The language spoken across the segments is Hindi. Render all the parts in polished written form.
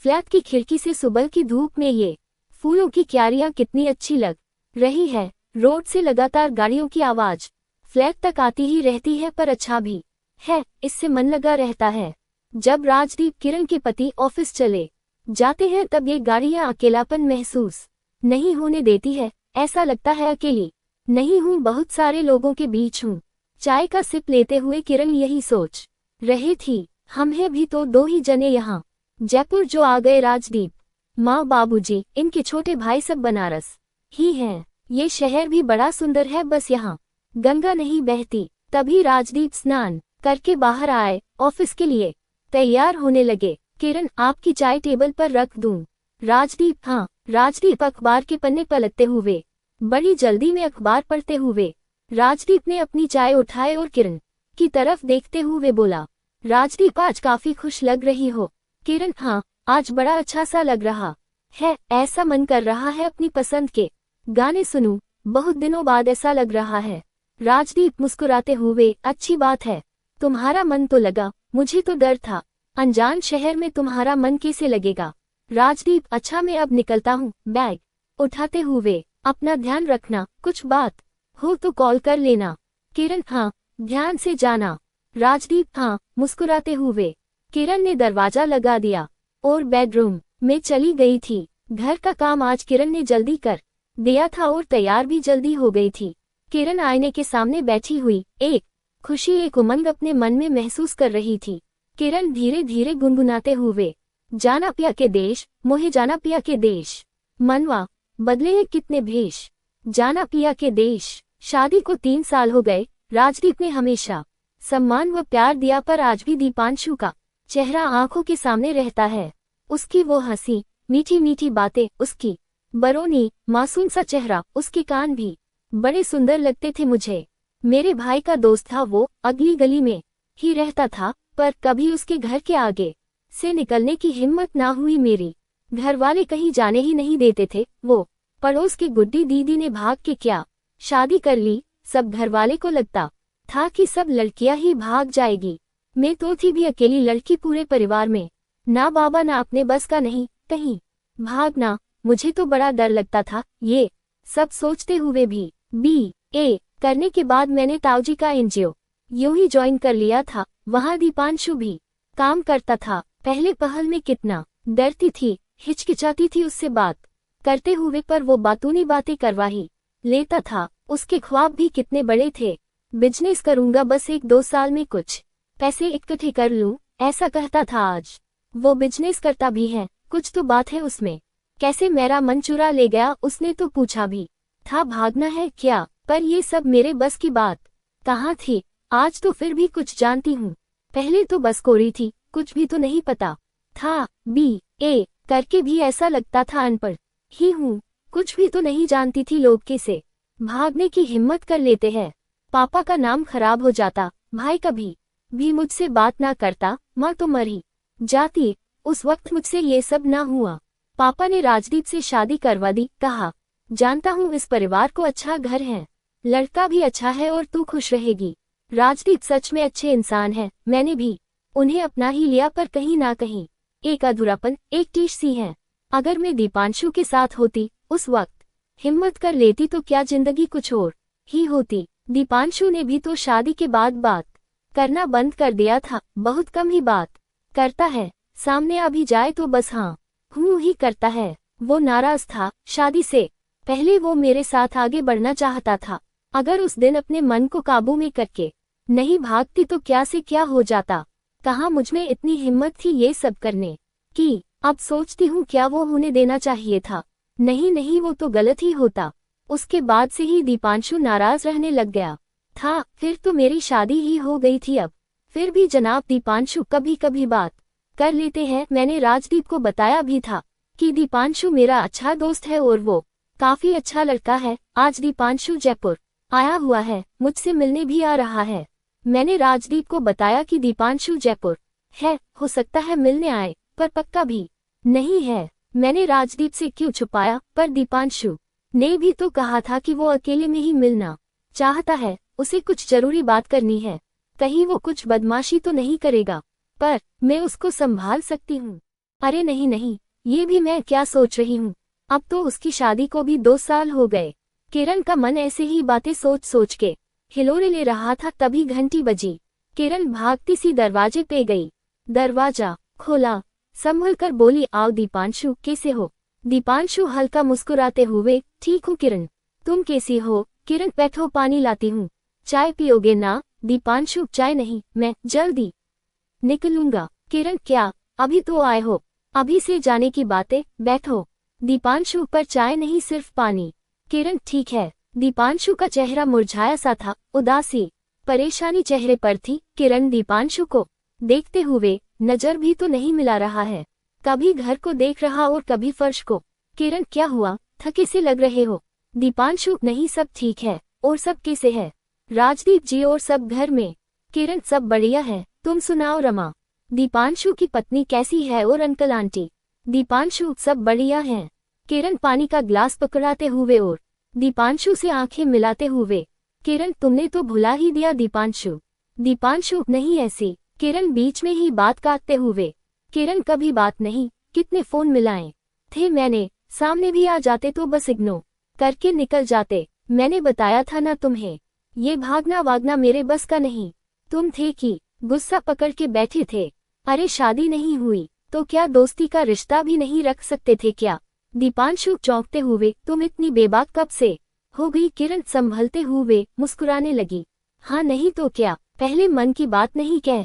फ्लैट की खिड़की से सुबह की धूप में ये फूलों की क्यारियां कितनी अच्छी लग रही है। रोड से लगातार गाड़ियों की आवाज फ्लैट तक आती ही रहती है, पर अच्छा भी है, इससे मन लगा रहता है। जब राजदीप किरण के पति ऑफिस चले जाते हैं तब ये गाड़ियां अकेलापन महसूस नहीं होने देती है। ऐसा लगता है अकेली नहीं हूँ, बहुत सारे लोगों के बीच हूँ। चाय का सिप लेते हुए किरण यही सोच रही थी, हम हैं भी तो दो ही जने यहाँ। जयपुर जो आ गए राजदीप, माँ बाबूजी, इनके छोटे भाई सब बनारस ही हैं। ये शहर भी बड़ा सुंदर है, बस यहाँ गंगा नहीं बहती। तभी राजदीप स्नान करके बाहर आए, ऑफिस के लिए तैयार होने लगे। किरण, आपकी चाय टेबल पर रख दूं? राजदीप, हाँ। राजदीप अखबार के पन्ने पलटते हुए, बड़ी जल्दी में अखबार पढ़ते हुए राजदीप ने अपनी चाय उठाए और किरण की तरफ देखते हुए बोला, राजदीप आज काफी खुश लग रही हो। किरण, हाँ, आज बड़ा अच्छा सा लग रहा है, ऐसा मन कर रहा है अपनी पसंद के गाने सुनूं, बहुत दिनों बाद ऐसा लग रहा है। राजदीप मुस्कुराते हुए, अच्छी बात है, तुम्हारा मन तो लगा, मुझे तो डर था, अनजान शहर में तुम्हारा मन कैसे लगेगा। राजदीप, अच्छा मैं अब निकलता हूँ। बैग उठाते हुए, अपना ध्यान रखना, कुछ बात हो तो कॉल कर लेना। किरण, हाँ, ध्यान से जाना। राजदीप, हाँ, मुस्कुराते हुए किरण ने दरवाजा लगा दिया और बेडरूम में चली गई थी। घर का काम आज किरण ने जल्दी कर दिया था और तैयार भी जल्दी हो गई थी। किरण आईने के सामने बैठी हुई एक खुशी, एक उमंग अपने मन में महसूस कर रही थी। किरण धीरे धीरे गुनगुनाते हुए, जाना पिया के देश, मोहे जाना पिया के देश, मनवा बदले हैं कितने भेष, जाना पिया के देश। शादी को 3 साल हो गए। राजदीप ने हमेशा सम्मान व प्यार दिया, पर आज भी दीपांशु का चेहरा आंखों के सामने रहता है। उसकी वो हंसी, मीठी मीठी बातें, उसकी बरौनी मासूम सा चेहरा, उसके कान भी बड़े सुंदर लगते थे मुझे। मेरे भाई का दोस्त था वो, अगली गली में ही रहता था, पर कभी उसके घर के आगे से निकलने की हिम्मत ना हुई मेरी। घर वाले कहीं जाने ही नहीं देते थे। वो पड़ोस की गुड्डी दीदी ने भाग के क्या शादी कर ली। सब घर वाले को लगता था कि सब लड़कियां ही भाग जाएगी। मैं तो थी भी अकेली लड़की पूरे परिवार में, ना बाबा ना अपने बस का नहीं कहीं भागना। मुझे तो बड़ा डर लगता था। ये सब सोचते हुए भी BA करने के बाद मैंने ताऊजी का एनजीओ यूं ही ज्वाइन कर लिया था। वहाँ दीपांशु भी काम करता था। पहले पहल में कितना डरती थी, हिचकिचाती थी उससे बात करते हुए, पर वो बातूनी बातें करवा ही लेता था। उसके ख्वाब भी कितने बड़े थे, बिजनेस करूंगा, बस 1-2 साल में कुछ पैसे इकट्ठे कर लूं, ऐसा कहता था। आज वो बिजनेस करता भी है, कुछ तो बात है उसमें। कैसे मेरा मन चुरा ले गया। उसने तो पूछा भी था, भागना है क्या, पर ये सब मेरे बस की बात कहाँ थी। आज तो फिर भी कुछ जानती हूँ, पहले तो बस कोरी थी, कुछ भी तो नहीं पता था। BA करके भी ऐसा लगता था अनपढ़ ही हूँ, कुछ भी तो नहीं जानती थी। लोग कैसे भागने की हिम्मत कर लेते हैं। पापा का नाम खराब हो जाता, भाई कभी भी मुझसे बात ना करता, माँ तो मर ही जाती। उस वक्त मुझसे ये सब ना हुआ। पापा ने राजदीप से शादी करवा दी। कहा, जानता हूँ इस परिवार को अच्छा घर है, लड़का भी अच्छा है और तू खुश रहेगी। राजदीप सच में अच्छे इंसान है, मैंने भी उन्हें अपना ही लिया, पर कहीं ना कहीं एक अधूरापन, एक टीस सी है। अगर मैं दीपांशु के साथ होती, उस वक्त हिम्मत कर लेती तो क्या जिंदगी कुछ और ही होती। दीपांशु ने भी तो शादी के बाद बात करना बंद कर दिया था, बहुत कम ही बात करता है। सामने आ भी जाए तो बस हाँ हूँ ही करता है। वो नाराज था। शादी से पहले वो मेरे साथ आगे बढ़ना चाहता था। अगर उस दिन अपने मन को काबू में करके नहीं भागती तो क्या से क्या हो जाता। कहाँ मुझमें इतनी हिम्मत थी ये सब करने की। अब सोचती हूँ क्या वो होने देना चाहिए था। नहीं नहीं, वो तो गलत ही होता। उसके बाद से ही दीपांशु नाराज रहने लग गया था। फिर तो मेरी शादी ही हो गई थी। अब फिर भी जनाब दीपांशु कभी कभी बात कर लेते हैं। मैंने राजदीप को बताया भी था कि दीपांशु मेरा अच्छा दोस्त है और वो काफी अच्छा लड़का है। आज दीपांशु जयपुर आया हुआ है, मुझसे मिलने भी आ रहा है। मैंने राजदीप को बताया कि दीपांशु जयपुर है, हो सकता है मिलने आए, पर पक्का भी नहीं है। मैंने राजदीप से क्यों छुपाया, पर दीपांशु ने भी तो कहा था कि वो अकेले में ही मिलना चाहता है, उसे कुछ जरूरी बात करनी है। कहीं वो कुछ बदमाशी तो नहीं करेगा, पर मैं उसको संभाल सकती हूँ। अरे नहीं नहीं, ये भी मैं क्या सोच रही हूँ, अब तो उसकी शादी को भी 2 साल हो गए। किरण का मन ऐसे ही बातें सोच सोच के हिलोरे ले रहा था, तभी घंटी बजी। किरण भागती सी दरवाजे पे गई, दरवाजा खोला, संभल कर बोली, आओ दीपांशु, कैसे हो? दीपांशु हल्का मुस्कुराते हुए, ठीक हूँ किरण, तुम कैसी हो? किरण, बैठो पानी लाती हूँ, चाय पियोगे ना? दीपांशु, चाय नहीं, मैं जल्दी निकलूंगा। किरण, क्या अभी तो आए हो, अभी से जाने की बातें, बैठो। दीपांशु, पर चाय नहीं, सिर्फ पानी। किरण, ठीक है। दीपांशु का चेहरा मुरझाया सा था, उदासी परेशानी चेहरे पर थी। किरण दीपांशु को देखते हुए, नजर भी तो नहीं मिला रहा है, कभी घर को देख रहा और कभी फर्श को। किरण, क्या हुआ, थके से लग रहे हो? दीपांशु, नहीं, सब ठीक है। और सब कैसे है? राजदीप जी और सब घर में? किरण, सब बढ़िया है, तुम सुनाओ रमा, दीपांशु की पत्नी कैसी है और अंकल आंटी? दीपांशु, सब बढ़िया हैं। किरण पानी का ग्लास पकड़ाते हुए और दीपांशु से आंखें मिलाते हुए, किरण, तुमने तो भुला ही दिया दीपांशु। दीपांशु, नहीं ऐसी। किरण बीच में ही बात काटते हुए, किरण, कभी बात नहीं, कितने फोन मिलाए थे मैंने, सामने भी आ जाते तो बस इग्नोर करके निकल जाते। मैंने बताया था ना तुम्हें, ये भागना वागना मेरे बस का नहीं। तुम थे कि गुस्सा पकड़ के बैठे थे। अरे शादी नहीं हुई तो क्या दोस्ती का रिश्ता भी नहीं रख सकते थे क्या? दीपांशु चौंकते हुए, तुम इतनी बेबाक कब से हो गई? किरण संभलते हुए मुस्कुराने लगी, हाँ नहीं तो क्या, पहले मन की बात नहीं कह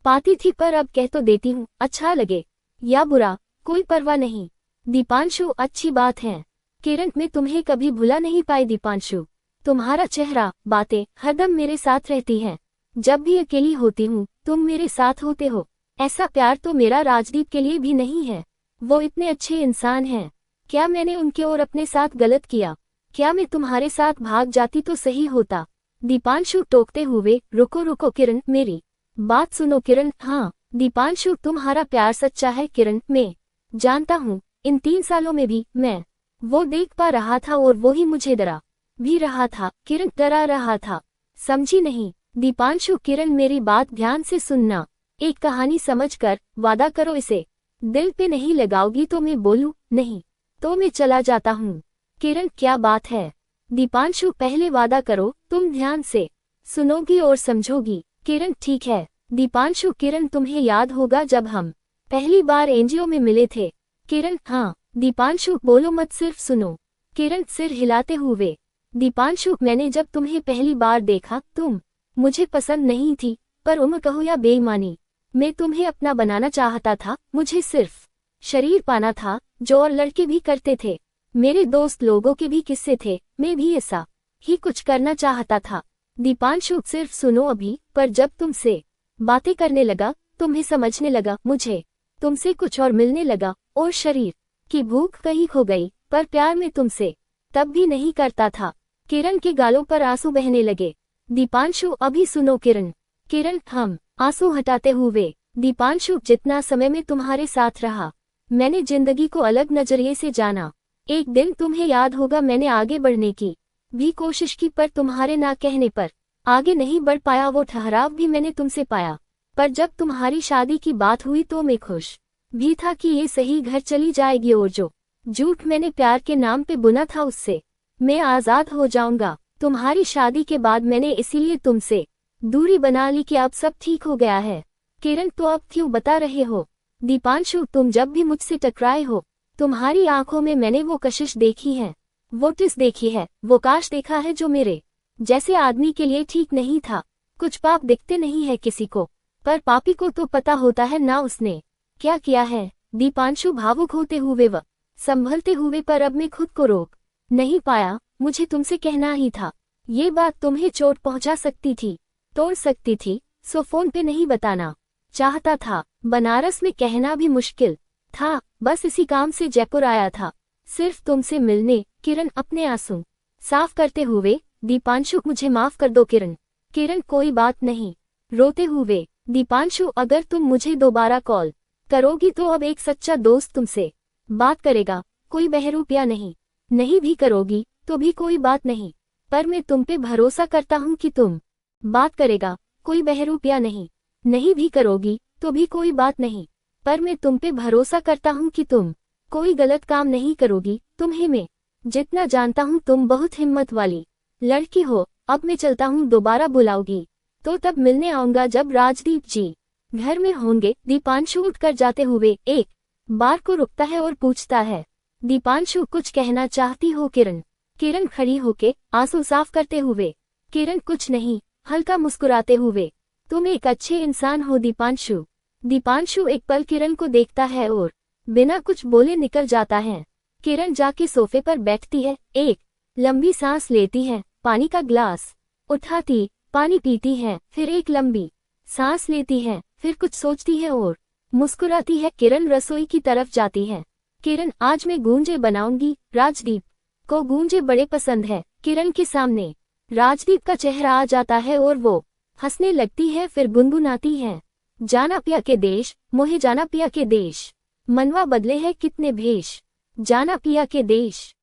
पाती थी, पर अब कह तो देती हूँ, अच्छा लगे या बुरा कोई परवाह नहीं। दीपांशु, अच्छी बात है। किरण, मैं तुम्हें कभी भुला नहीं पाई दीपांशु, तुम्हारा चेहरा, बातें हरदम मेरे साथ रहती हैं। जब भी अकेली होती हूँ तुम मेरे साथ होते हो। ऐसा प्यार तो मेरा राजदीप के लिए भी नहीं है, वो इतने अच्छे इंसान हैं। क्या मैंने उनके और अपने साथ गलत किया? क्या मैं तुम्हारे साथ भाग जाती तो सही होता? दीपांशु टोकते हुए, रुको रुको किरण, मेरी बात सुनो। किरण, हाँ। दीपांशु, तुम्हारा प्यार सच्चा है किरण, मैं जानता हूँ, इन 3 सालों में भी मैं वो देख पा रहा था और वो ही मुझे डरा भी रहा था। किरण, डरा रहा था? समझी नहीं। दीपांशु, किरण मेरी बात ध्यान से सुनना, एक कहानी समझकर वादा करो, इसे दिल पे नहीं लगाओगी तो मैं बोलूं नहीं तो मैं चला जाता हूँ। किरण, क्या बात है? दीपांशु, पहले वादा करो, तुम ध्यान से सुनोगी और समझोगी। किरण, ठीक है। दीपांशु, किरण तुम्हें याद होगा जब हम पहली बार एनजीओ में मिले थे? किरण, हाँ। दीपांशु, बोलो मत, सिर्फ सुनो। किरण सिर हिलाते हुए, दीपांशु, मैंने जब तुम्हें पहली बार देखा तुम मुझे पसंद नहीं थी, पर उम्र कहो या बेईमानी, मैं तुम्हें अपना बनाना चाहता था। मुझे सिर्फ शरीर पाना था, जो और लड़के भी करते थे, मेरे दोस्त लोगों के भी किस्से थे, मैं भी ऐसा ही कुछ करना चाहता था। दीपांशु, सिर्फ सुनो अभी, पर जब तुमसे बातें करने लगा, तुम्हें समझने लगा, मुझे तुमसे कुछ और मिलने लगा, और शरीर की भूख कहीं खो गई, पर प्यार में तुमसे तब भी नहीं करता था। किरण के गालों पर आंसू बहने लगे। दीपांशु, अभी सुनो किरण। किरण, हम आंसू हटाते हुए, दीपांशु, जितना समय में तुम्हारे साथ रहा, मैंने जिंदगी को अलग नजरिए से जाना। एक दिन तुम्हें याद होगा, मैंने आगे बढ़ने की भी कोशिश की, पर तुम्हारे ना कहने पर आगे नहीं बढ़ पाया। वो ठहराव भी मैंने तुमसे पाया, पर जब तुम्हारी शादी की बात हुई तो मैं खुश भी था कि ये सही घर चली जाएगी, और जो झूठ मैंने प्यार के नाम पे बुना था उससे मैं आजाद हो जाऊंगा। तुम्हारी शादी के बाद मैंने इसीलिए तुमसे दूरी बना ली कि अब सब ठीक हो गया है। किरण, तो अब क्यों बता रहे हो? दीपांशु, तुम जब भी मुझसे टकराए हो, तुम्हारी आंखों में मैंने वो कशिश देखी है, वो टिस देखी है, वो काश देखा है जो मेरे जैसे आदमी के लिए ठीक नहीं था। कुछ पाप दिखते नहीं है किसी को, पर पापी को तो पता होता है ना उसने क्या किया है। दीपांशु भावुक होते हुए व संभलते हुए, पर अब मैं खुद को रोक नहीं पाया, मुझे तुमसे कहना ही था। ये बात तुम्हें चोट पहुंचा सकती थी, तोड़ सकती थी, सो फोन पे नहीं बताना चाहता था। बनारस में कहना भी मुश्किल था, बस इसी काम से जयपुर आया था, सिर्फ तुमसे मिलने। किरण अपने आंसू साफ करते हुए, दीपांशु, मुझे माफ कर दो किरण। किरण, कोई बात नहीं। रोते हुए, दीपांशु, अगर तुम मुझे दोबारा कॉल करोगी तो अब एक सच्चा दोस्त तुमसे बात करेगा, कोई बहरूपिया नहीं। नहीं भी करोगी तो भी कोई बात नहीं, पर मैं तुम पे भरोसा करता हूँ कि तुम बात करेगा, कोई बहरूपिया नहीं। नहीं भी करोगी तो भी कोई बात नहीं, पर मैं तुम पे भरोसा करता हूँ कि तुम कोई गलत काम नहीं करोगी। तुम्हें मैं जितना जानता हूँ तुम बहुत हिम्मत वाली लड़की हो। अब मैं चलता हूँ, दोबारा बुलाओगी तो तब मिलने आऊंगा जब राजदीप जी घर में होंगे। दीपांशु उठकर जाते हुए एक बार को रुकता है और पूछता है, दीपांशु कुछ कहना चाहती हो किरण? किरण खड़ी होके आंसू साफ करते हुए, किरण कुछ नहीं, हल्का मुस्कुराते हुए, तुम एक अच्छे इंसान हो दीपांशु। दीपांशु एक पल किरण को देखता है और बिना कुछ बोले निकल जाता है। किरण जाके सोफे पर बैठती है, एक लंबी सांस लेती है, पानी का ग्लास उठाती, पानी पीती है, फिर एक लंबी सांस लेती है, फिर कुछ सोचती है और मुस्कुराती है। किरण रसोई की तरफ जाती है। किरण, आज मैं गूंजे बनाऊंगी। राजदीप को गूंजे बड़े पसंद है। किरण के सामने राजदीप का चेहरा आ जाता है और वो हंसने लगती है, फिर गुनगुनाती है, जाना पिया के देश, मोहे जाना पिया के देश, मनवा बदले है कितने भेष, जाना पिया के देश।